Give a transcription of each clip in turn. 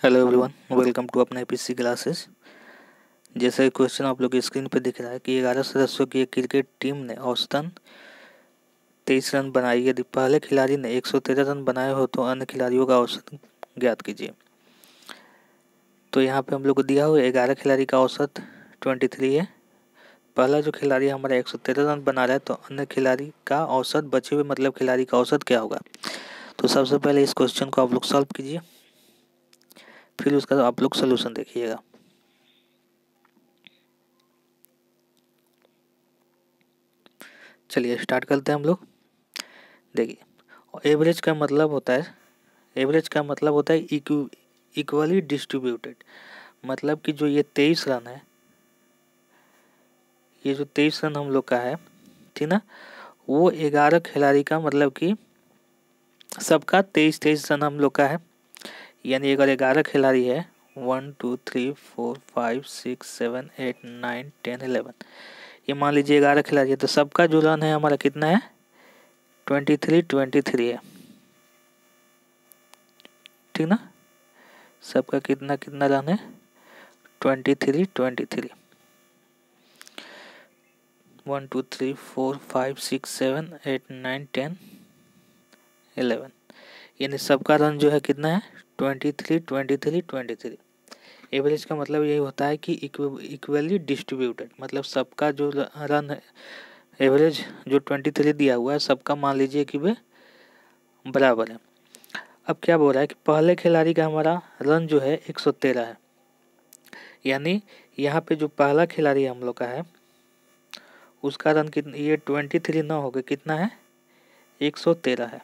Hello everyone, welcome to अपना PC classes. जैसे question आप लोग की स्क्रीन पर दिख रहा है कि 11 सदस्यों की एक क्रिकेट टीम ने औसतन 23 रन बनाई। यदि पहले खिलाड़ी ने 113 रन बनाए हो तो अन्य खिलाड़ियों का औसत ज्ञात कीजिए। तो यहाँ पे हम लोग को दिया हुआ 11 खिलाड़ी का औसत 23 है। पहला जो खिलाड़ी हमारा 113 रन बना रहा है तो अन्य खिलाड़ी का औसत बचे हुए मतलब खिलाड़ी का औसत क्या होगा। तो सबसे पहले इस क्वेश्चन को आप लोग सॉल्व कीजिए, फिर उसका आप लोग सोल्यूशन देखिएगा। चलिए स्टार्ट करते हैं हम लोग। देखिए, एवरेज का मतलब होता है इक्वली डिस्ट्रीब्यूटेड। मतलब कि जो ये 23 रन है, ये जो 23 रन हम लोग का है, ठीक ना, वो 11 खिलाड़ी का मतलब कि सबका 23-23 रन हम लोग का है। यानी अगर 11 खिलाड़ी है 1 2 3 4 5 6 7 8 9 10 11, ये मान लीजिए 11 खिलाड़ी है तो सबका जो रन है हमारा कितना है 23 है, ठीक ना। सबका कितना कितना रन है 23। 1 2 3 4 5 6 7 8 9 10 11, यानी सबका रन जो है कितना है 23। एवरेज का मतलब यही होता है कि इक्वली डिस्ट्रीब्यूटेड, मतलब सबका जो रन है एवरेज जो 23 दिया हुआ है सबका मान लीजिए कि वे बराबर है। अब क्या बोल रहा है कि पहले खिलाड़ी का हमारा रन जो है 113 है, यानी यहाँ पे जो पहला खिलाड़ी हम लोग का है उसका रन कितना, ये 23 ना होगा, कितना है 113 है।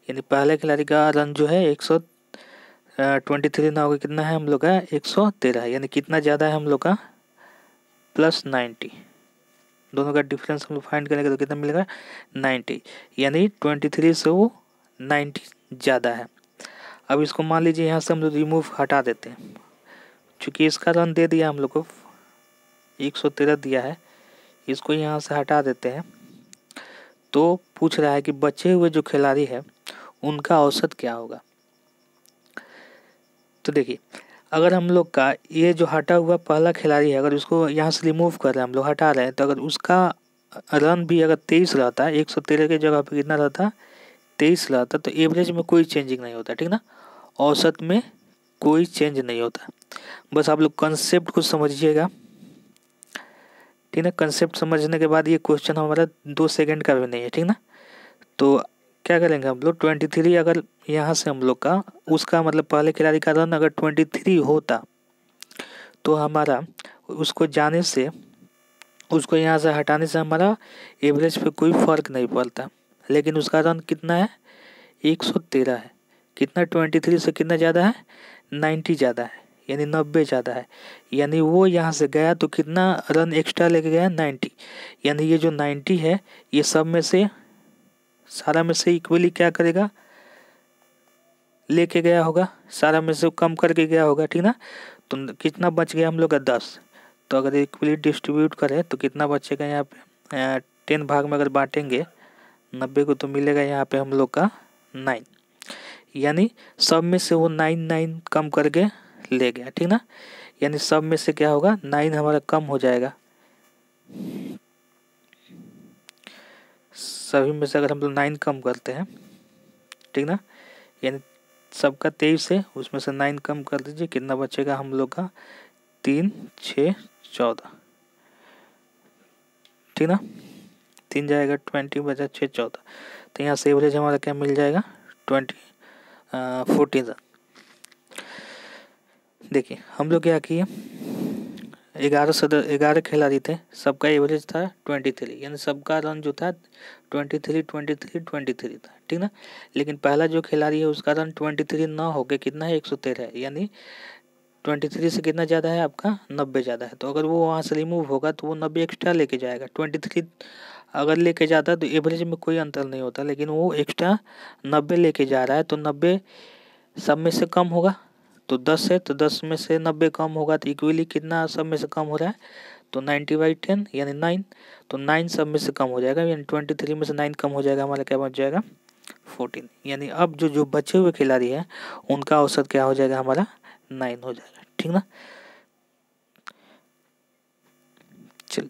यानी पहले खिलाड़ी का रन जो है 123 ना होगा, कितना है हम लोग का 113 है। यानी कितना ज़्यादा है हम लोग का +90। दोनों का डिफरेंस हम लोग फाइंड करेंगे तो कितना मिलेगा 90, यानी 23 से वो 90 ज़्यादा है। अब इसको मान लीजिए यहाँ से हम लोग रिमूव हटा देते हैं, चूँकि इसका रन दे दिया हम लोग को 113 दिया है, इसको यहाँ से हटा देते हैं। तो पूछ रहा है कि बचे हुए जो खिलाड़ी है उनका औसत क्या होगा। तो देखिए, अगर हम लोग का ये जो हटा हुआ पहला खिलाड़ी है, अगर उसको यहाँ से रिमूव कर रहे हैं हम लोग, हटा रहे हैं, तो अगर उसका रन भी अगर 23 रहता है, 113 की जगह पे कितना रहता 23 रहता, तो एवरेज में कोई चेंजिंग नहीं होता, ठीक ना, औसत में कोई चेंज नहीं होता। बस आप लोग कंसेप्ट को समझिएगा, ठीक ना। कंसेप्ट समझने के बाद ये क्वेश्चन हमारा 2 सेकंड का भी नहीं है, ठीक ना। तो क्या करेंगे हम लोग 23, अगर यहाँ से हम लोग का उसका मतलब पहले खिलाड़ी का रन अगर 23 होता तो हमारा उसको जाने से, उसको यहाँ से हटाने से हमारा एवरेज पे कोई फर्क नहीं पड़ता। लेकिन उसका रन कितना है 113 है, कितना 23 से कितना ज़्यादा है 90 ज़्यादा है, यानी 90 ज़्यादा है। यानी वो यहाँ से गया तो कितना रन एक्स्ट्रा लेके गया 90, यानी ये जो 90 है ये सब में से सारा में से इक्वली क्या करेगा लेके गया होगा, सारा में से कम करके गया होगा, ठीक ना। तो कितना बच गया हम लोग का 10। तो अगर इक्वली डिस्ट्रीब्यूट करें तो कितना बचेगा यहाँ पे 10 भाग में अगर बांटेंगे 90 को तो मिलेगा यहाँ पे हम लोग का 9, यानी सब में से वो 9 कम करके ले गया, ठीक ना। यानी सब में से क्या होगा 9 हमारा कम हो जाएगा, सभी में से अगर हम लोग 9 कम करते हैं, ठीक ना, यानी सबका 23 है उसमें से 9 कम कर दीजिए, कितना बचेगा हम लोग का 3 6 14, ठीक ना। 3 जाएगा 20 बचा 6 14, तो यहाँ से एवरेज हमारा क्या मिल जाएगा 14। देखिए हम लोग क्या किए, 11 खिलाड़ी थे, सबका एवरेज था 23, यानी सबका रन जो था 23 था, ठीक ना। लेकिन पहला जो खिलाड़ी है उसका रन 23 ना होके कितना है 113 है, यानी 23 से कितना ज़्यादा है आपका 90 ज़्यादा है। तो अगर वो वहाँ से रिमूव होगा तो वो 90 एक्स्ट्रा लेके जाएगा। 23 अगर लेके जाता है तो एवरेज में कोई अंतर नहीं होता, लेकिन वो एक्स्ट्रा 90 लेके जा रहा है, तो 90 सब में से कम होगा, तो 10 है तो 10 में से 90 कम होगा तो इक्वली कितना सब में से कम हो रहा है, तो 90/10 यानी 9, तो 9 सब में से कम हो जाएगा, यानी 23 में से 9 कम हो जाएगा, हमारा क्या बच जाएगा 14, यानी अब जो जो बचे हुए खिलाड़ी हैं उनका औसत क्या हो जाएगा, हमारा 9 हो जाएगा, ठीक ना। चल